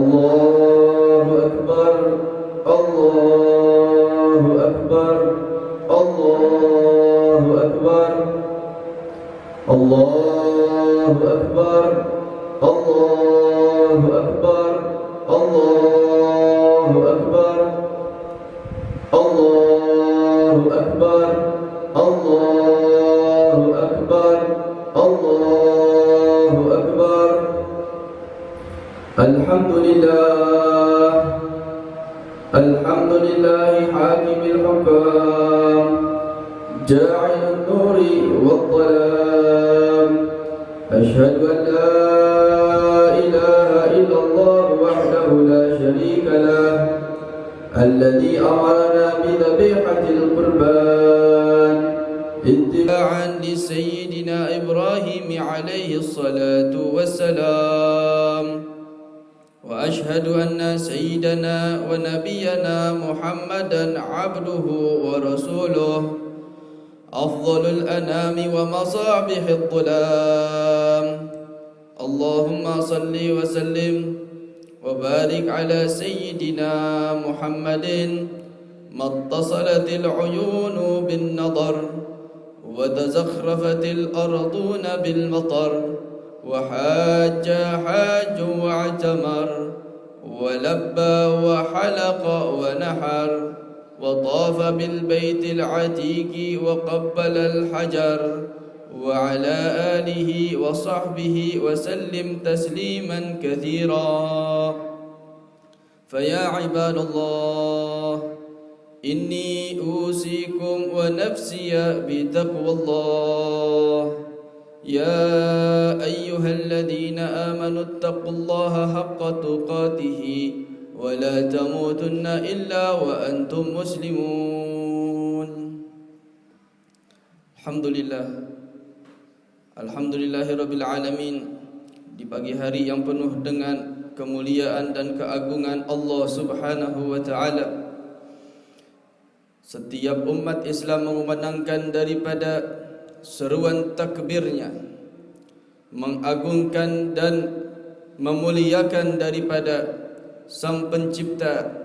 الله أكبر الله أكبر الله أكبر الله أكبر الله أكبر الله أكبر الله أكبر الله أكبر الله أكبر الحمد لله حاكم الحكام جاعل النور والظلام أشهد أن لا إله إلا الله وحده لا شريك له الذي أمرنا بذبيحة القربان اتباعا لسيدنا إبراهيم عليه الصلاة والسلام وأشهد أن سيدنا ونبينا محمدا عبده ورسوله أفضل الأنام ومصابيح الظلام اللهم صل وسلم وبارك على سيدنا محمد ما اتصلت العيون بالنظر وتزخرفت الأرضون بالمطر وحاج حاج واعتمر ولبى وحلق ونحر وطاف بالبيت العتيق وقبل الحجر وعلى آله وصحبه وسلم تسليما كثيرا فيا عباد الله إني أوصيكم ونفسي بتقوى الله يا أيها الذين آمنوا اتقوا الله حق تقاته ولا تموتن إلا وأنتم مسلمون Alhamdulillahirabbil alamin. Di pagi hari yang penuh dengan kemuliaan dan keagungan Allah Subhanahu wa taala, setiap umat Islam mengumandangkan daripada seruan takbirnya, mengagungkan dan memuliakan daripada Sang Pencipta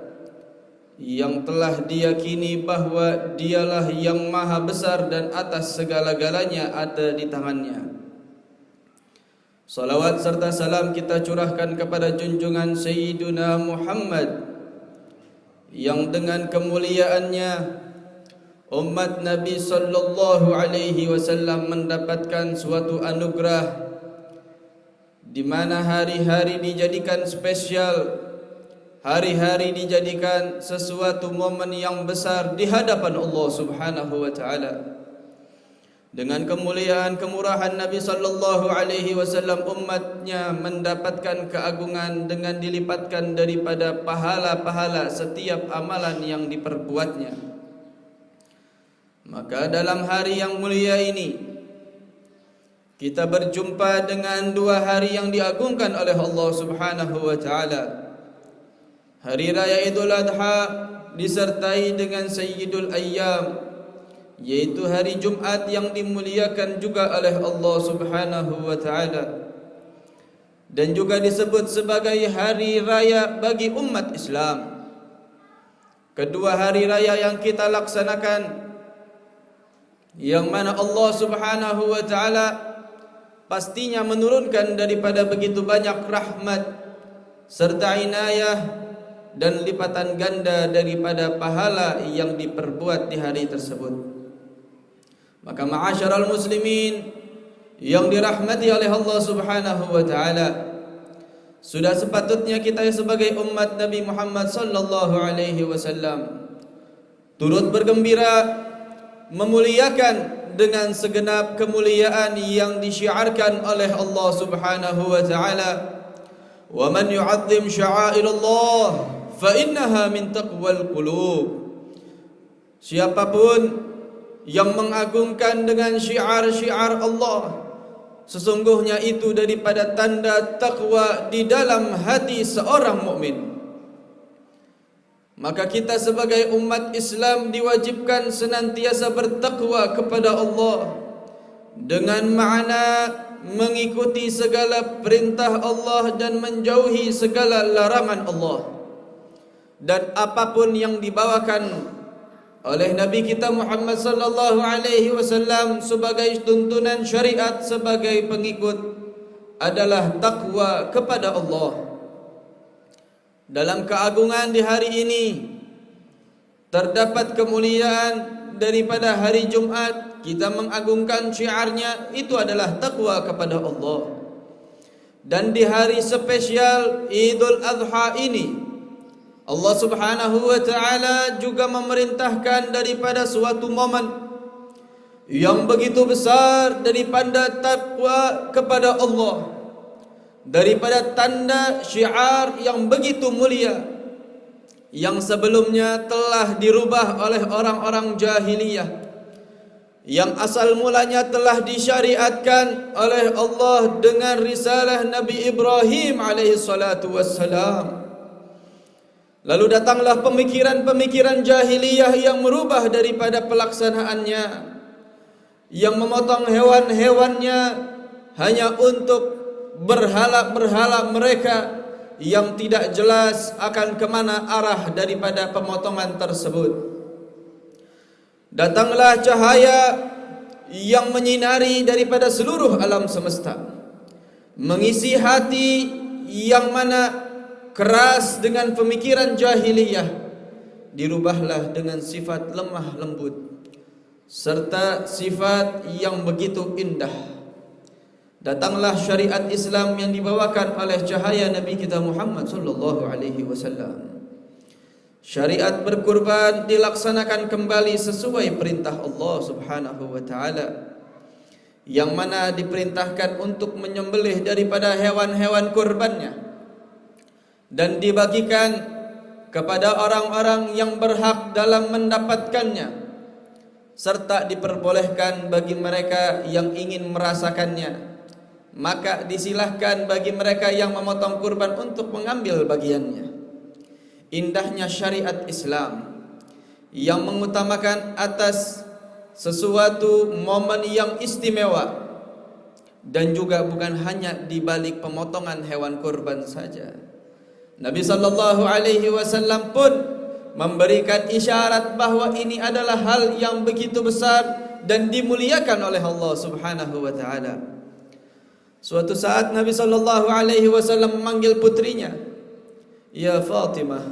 yang telah diyakini bahawa dialah yang maha besar dan atas segala-galanya ada di tangannya. Salawat serta salam kita curahkan kepada junjungan Sayyiduna Muhammad yang dengan kemuliaannya umat Nabi sallallahu alaihi wasallam mendapatkan suatu anugerah di mana hari-hari dijadikan spesial, hari-hari dijadikan sesuatu momen yang besar di hadapan Allah Subhanahu wa taala. Dengan kemuliaan kemurahan Nabi sallallahu alaihi wasallam, umatnya mendapatkan keagungan dengan dilipatkan daripada pahala-pahala setiap amalan yang diperbuatnya. Maka dalam hari yang mulia ini kita berjumpa dengan dua hari yang diagungkan oleh Allah Subhanahu wa taala. Hari Raya Idul Adha disertai dengan Sayyidul Ayyam, yaitu hari Jumat yang dimuliakan juga oleh Allah Subhanahu wa taala, dan juga disebut sebagai hari raya bagi umat Islam. Kedua hari raya yang kita laksanakan, yang mana Allah Subhanahu wa taala pastinya menurunkan daripada begitu banyak rahmat serta inayah dan lipatan ganda daripada pahala yang diperbuat di hari tersebut. Maka ma'asyiral muslimin yang dirahmati oleh Allah Subhanahu wa taala, sudah sepatutnya kita sebagai umat Nabi Muhammad sallallahu alaihi wasallam turut bergembira, memuliakan dengan segenap kemuliaan yang disyiarkan oleh Allah Subhanahu wa taala. Wa man yu'azzim sya'airallah fa innaha min taqwal qulub. Siapapun yang mengagungkan dengan syiar-syiar Allah, sesungguhnya itu daripada tanda takwa di dalam hati seorang mukmin. Maka kita sebagai umat Islam diwajibkan senantiasa bertakwa kepada Allah dengan makna mengikuti segala perintah Allah dan menjauhi segala larangan Allah. Dan apapun yang dibawakan oleh Nabi kita Muhammad sallallahu alaihi wasallam sebagai tuntunan syariat sebagai pengikut adalah takwa kepada Allah. Dalam keagungan di hari ini terdapat kemuliaan daripada hari Jumat. Kita mengagungkan syiarnya, itu adalah takwa kepada Allah. Dan di hari spesial Idul Adha ini, Allah Subhanahu wa ta'ala juga memerintahkan daripada suatu momen yang begitu besar daripada takwa kepada Allah, daripada tanda syiar yang begitu mulia yang sebelumnya telah dirubah oleh orang-orang jahiliyah, yang asal mulanya telah disyariatkan oleh Allah dengan risalah Nabi Ibrahim alaihi salatu wassalam. Lalu datanglah pemikiran-pemikiran jahiliyah yang merubah daripada pelaksanaannya, yang memotong hewan-hewannya hanya untuk berhala-berhala mereka yang tidak jelas akan kemana arah daripada pemotongan tersebut. Datanglah cahaya yang menyinari daripada seluruh alam semesta, mengisi hati yang mana keras dengan pemikiran jahiliyah, dirubahlah dengan sifat lemah lembut serta sifat yang begitu indah. Datanglah syariat Islam yang dibawakan oleh cahaya Nabi kita Muhammad sallallahu alaihi wasallam. Syariat berkurban dilaksanakan kembali sesuai perintah Allah Subhanahu wa taala, yang mana diperintahkan untuk menyembelih daripada hewan-hewan kurbannya dan dibagikan kepada orang-orang yang berhak dalam mendapatkannya, serta diperbolehkan bagi mereka yang ingin merasakannya. Maka disilahkan bagi mereka yang memotong kurban untuk mengambil bagiannya. Indahnya syariat Islam yang mengutamakan atas sesuatu momen yang istimewa, dan juga bukan hanya di balik pemotongan hewan kurban saja. Nabi sallallahu alaihi wasallam pun memberikan isyarat bahwa ini adalah hal yang begitu besar dan dimuliakan oleh Allah Subhanahu wa taala. Suatu saat Nabi sallallahu alaihi wasallam memanggil putrinya, "Ya Fatimah,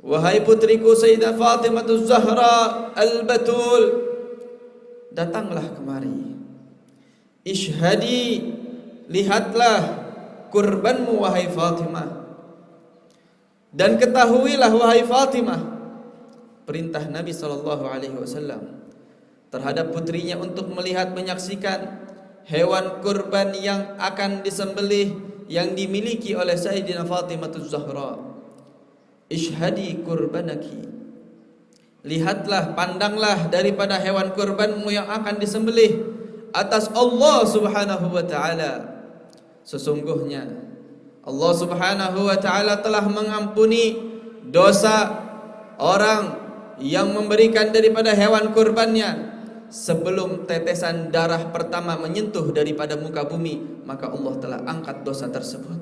wahai putriku Sayyidah Fatimah Az-Zahra Al-Batul, datanglah kemari. Ishhadi, lihatlah kurbanmu wahai Fatimah. Dan ketahuilah wahai Fatimah," perintah Nabi sallallahu alaihi wasallam terhadap putrinya untuk melihat, menyaksikan hewan kurban yang akan disembelih yang dimiliki oleh Sayyidina Fatimah Az-Zahra. Ishhadi kurbanaki, lihatlah, pandanglah daripada hewan kurbanmu yang akan disembelih atas Allah Subhanahu wa taala. Sesungguhnya Allah Subhanahu wa taala telah mengampuni dosa orang yang memberikan daripada hewan kurbannya sebelum tetesan darah pertama menyentuh daripada muka bumi, maka Allah telah angkat dosa tersebut.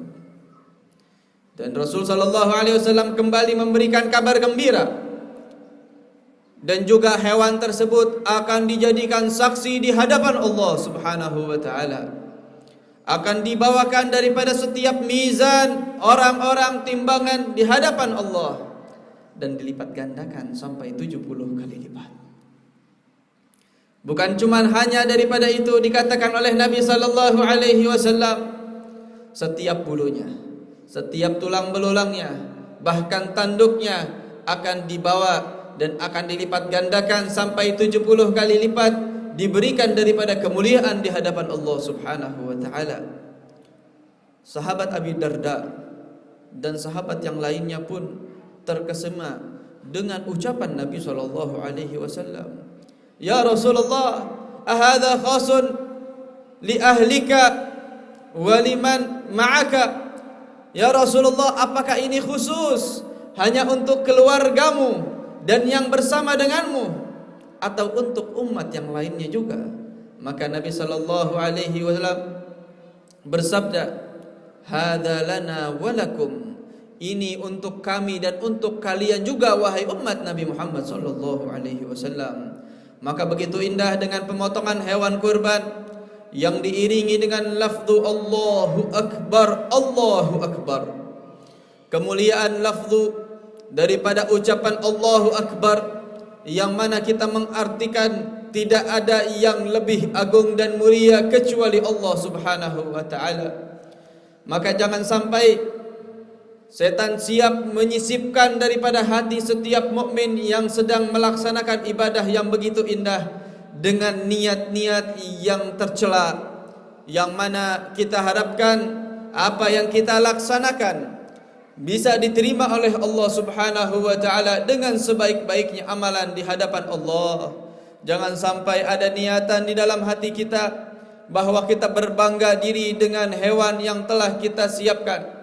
Dan Rasul sallallahu alaihi wasallam kembali memberikan kabar gembira, dan juga hewan tersebut akan dijadikan saksi di hadapan Allah Subhanahu wa taala, akan dibawakan daripada setiap mizan orang-orang timbangan di hadapan Allah, dan dilipat gandakan sampai 70 kali lipat. Bukan cuma hanya daripada itu, dikatakan oleh Nabi sallallahu alaihi wasallam, setiap bulunya, setiap tulang belulangnya, bahkan tanduknya akan dibawa dan akan dilipat gandakan sampai 70 kali lipat, diberikan daripada kemuliaan di hadapan Allah Subhanahu wa taala. Sahabat Abi Darda dan sahabat yang lainnya pun terkesima dengan ucapan Nabi sallallahu alaihi wasallam, "Ya Rasulullah, ahadha khasun li ahlika wa liman ma'aka?" Ya Rasulullah, apakah ini khusus hanya untuk keluargamu dan yang bersama denganmu, atau untuk umat yang lainnya juga? Maka Nabi sallallahu alaihi wasallam bersabda, "Hadza lana wa lakum." Ini untuk kami dan untuk kalian juga wahai umat Nabi Muhammad sallallahu alaihi wasallam. Maka begitu indah dengan pemotongan hewan kurban yang diiringi dengan lafzu Allahu Akbar, Allahu Akbar. Kemuliaan lafzu daripada ucapan Allahu Akbar, yang mana kita mengartikan tidak ada yang lebih agung dan mulia kecuali Allah Subhanahu wa taala. Maka jangan sampai setan siap menyisipkan daripada hati setiap mukmin yang sedang melaksanakan ibadah yang begitu indah dengan niat-niat yang tercela, yang mana kita harapkan apa yang kita laksanakan bisa diterima oleh Allah Subhanahu wa taala dengan sebaik-baiknya amalan di hadapan Allah. Jangan sampai ada niatan di dalam hati kita bahwa kita berbangga diri dengan hewan yang telah kita siapkan.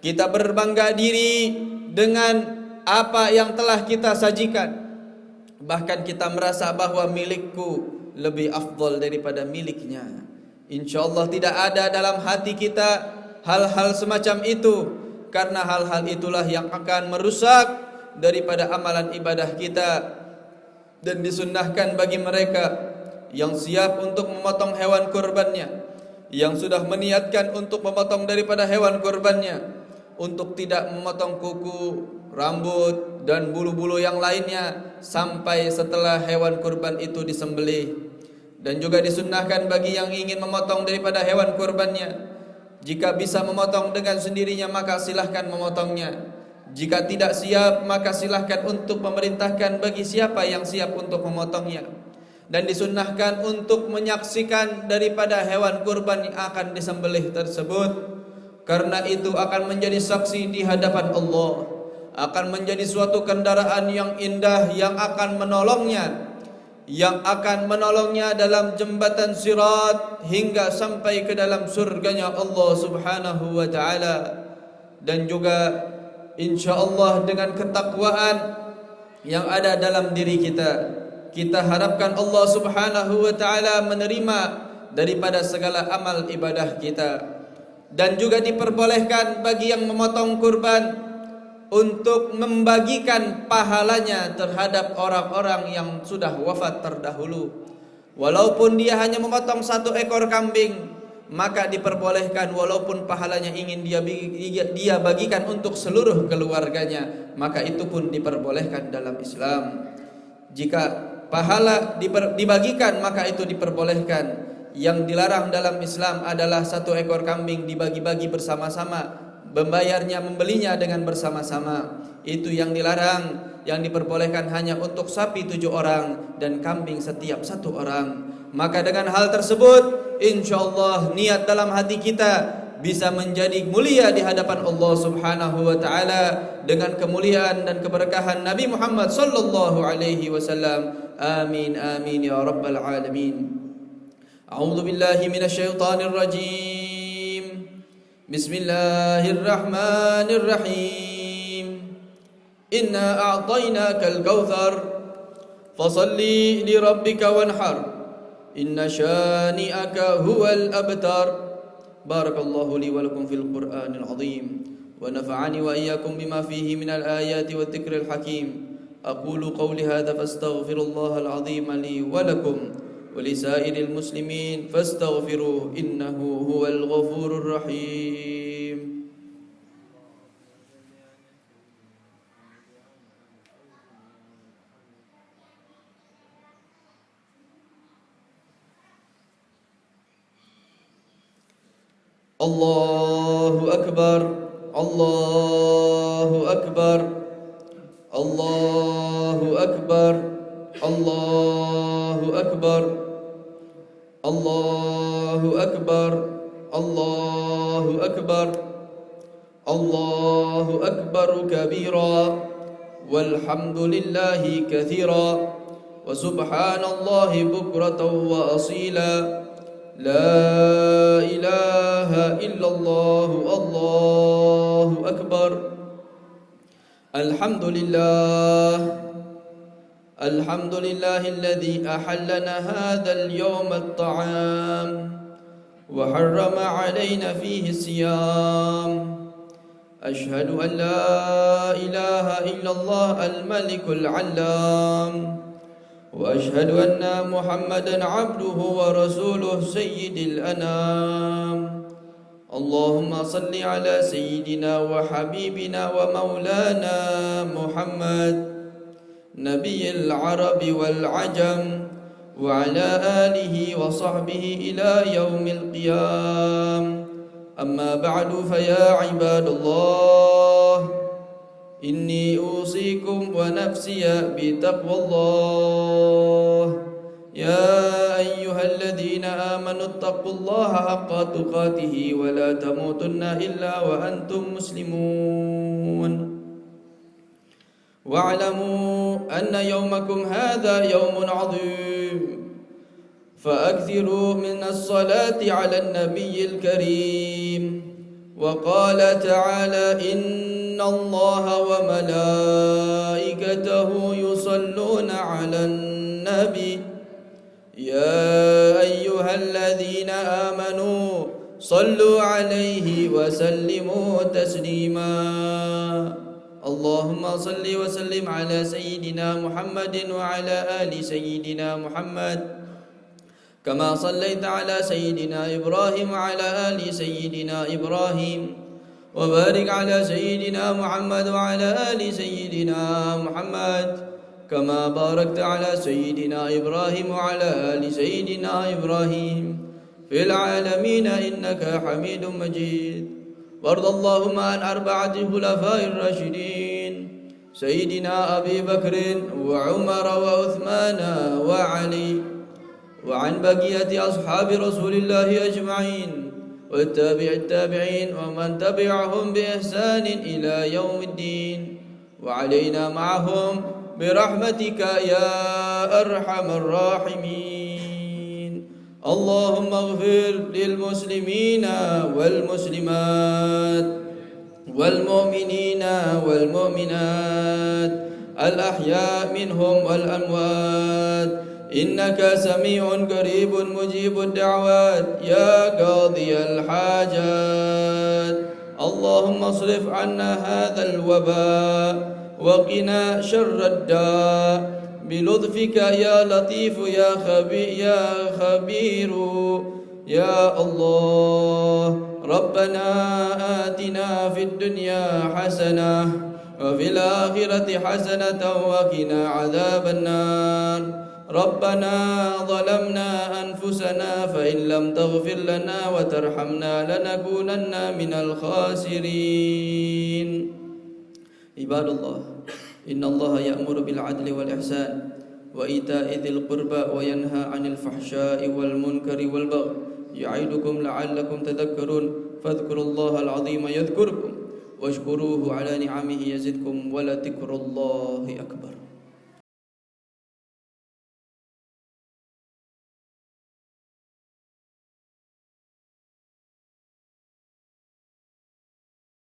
Kita berbangga diri dengan apa yang telah kita sajikan. Bahkan kita merasa bahwa milikku lebih afdal daripada miliknya. InsyaAllah tidak ada dalam hati kita hal-hal semacam itu, karena hal-hal itulah yang akan merusak daripada amalan ibadah kita. Dan disunnahkan bagi mereka yang siap untuk memotong hewan kurbannya, yang sudah meniatkan untuk memotong daripada hewan kurbannya, untuk tidak memotong kuku, rambut dan bulu-bulu yang lainnya sampai setelah hewan kurban itu disembelih. Dan juga disunnahkan bagi yang ingin memotong daripada hewan kurbannya, jika bisa memotong dengan sendirinya maka silahkan memotongnya. Jika tidak siap maka silahkan untuk memerintahkan bagi siapa yang siap untuk memotongnya. Dan disunnahkan untuk menyaksikan daripada hewan kurban yang akan disembelih tersebut, karena itu akan menjadi saksi di hadapan Allah, akan menjadi suatu kendaraan yang indah yang akan menolongnya dalam jembatan sirat hingga sampai ke dalam surganya Allah Subhanahu wa taala. Dan juga insyaallah dengan ketakwaan yang ada dalam diri kita harapkan Allah Subhanahu wa taala menerima daripada segala amal ibadah kita. Dan juga diperbolehkan bagi yang memotong kurban untuk membagikan pahalanya terhadap orang-orang yang sudah wafat terdahulu. Walaupun dia hanya memotong 1 ekor kambing, maka diperbolehkan walaupun pahalanya ingin dia bagikan untuk seluruh keluarganya, maka itu pun diperbolehkan dalam Islam. Jika pahala dibagikan maka itu diperbolehkan. Yang dilarang dalam Islam adalah 1 ekor kambing dibagi-bagi bersama-sama, membelinya dengan bersama-sama. Itu yang dilarang. Yang diperbolehkan hanya untuk sapi 7 orang dan kambing setiap 1 orang. Maka dengan hal tersebut, insyaallah niat dalam hati kita bisa menjadi mulia di hadapan Allah Subhanahu wa taala dengan kemuliaan dan keberkahan Nabi Muhammad sallallahu alaihi wasallam. Amin amin ya rabbal alamin. A'udzu billahi minasyaitonir rajim. Bismillahirrahmanirrahim. Inna a'tainakal kautsar fasalli li rabbika wanhar. Inna syani'aka huwal abtar. Barakallahu li wa lakum fil Qur'anil azim wa nafa'ani wa iyyakum bima fihi minal ayati wat dzikril hakim. Aqulu qawli hadza fastaghfirullahal azim li wa lakum ولسائر المسلمين فاستغفروه إنه هو الغفور الرحيم. الله أكبر الله أكبر الله أكبر الله أكبر الله أكبر الله أكبر الله أكبر كبيرا والحمد لله كثيرا وسبحان الله بكرة وأصيلا لا إله إلا الله الله أكبر الحمد لله الحمد لله الذي أحلنا هذا اليوم الطعام وحرم علينا فيه الصيام. أشهد أن لا إله إلا الله الملك العلام، وأشهد أن محمدا عبده ورسوله سيد الأنام. اللهم صل على سيدنا وحبيبنا ومولانا محمد نبي العرب والعجم، وعلى آله وصحبه إلى يوم القيام. أما بعد، فيا عباد الله، إني أوصيكم ونفسي بتقوى الله. يا أيها الذين آمنوا اتقوا الله حق تقاته ولا تموتن إلا وأنتم مسلمون. واعلموا أن يومكم هذا يوم عظيم، فأكثروا من الصلاة على النبي الكريم. وقال تعالى: إن الله وملائكته يصلون على النبي يا أيها الذين آمنوا صلوا عليه وسلموا تسليما. اللهم صل وسلم على سيدنا محمد وعلى آل سيدنا محمد، كما صليت على سيدنا إبراهيم وعلى آل سيدنا إبراهيم، وبارك على سيدنا محمد وعلى آل سيدنا محمد، كما باركت على سيدنا إبراهيم وعلى آل سيدنا إبراهيم في العالمين إنك حميد مجيد. وارض اللهم عن أربعة خلفاء الراشدين سيدنا أبي بكر وعمر وعثمان وعلي، وعن بقية أصحاب رسول الله أجمعين، والتابعين ومن تبعهم بإحسان إلى يوم الدين، وعلينا معهم برحمتك يا أرحم الراحمين. اللهم اغفر للمسلمين والمسلمات والمؤمنين والمؤمنات الأحياء منهم والأموات، إنك سميع قريب مجيب الدعوات يا قاضي الحاجات. اللهم اصرف عنا هذا الوباء وقنا شر الداء بلطفك يا لطيف يا خبير يا الله. ربنا آتنا في الدنيا حسنة وفي الآخرة حسنة وقنا عذاب النار. ربنا ظلمنا أنفسنا فإن لم تغفر لنا وترحمنا لنكونن من الخاسرين. عباد الله، إن الله يأمر بالعدل والإحسان وإيتاء ذي القربى وينهى عن الفحشاء والمنكر والبغي يعظكم لعلكم تذكرون. فاذكروا الله العظيم يذكركم واشكروه على نعمه يزدكم ولذكر الله أكبر.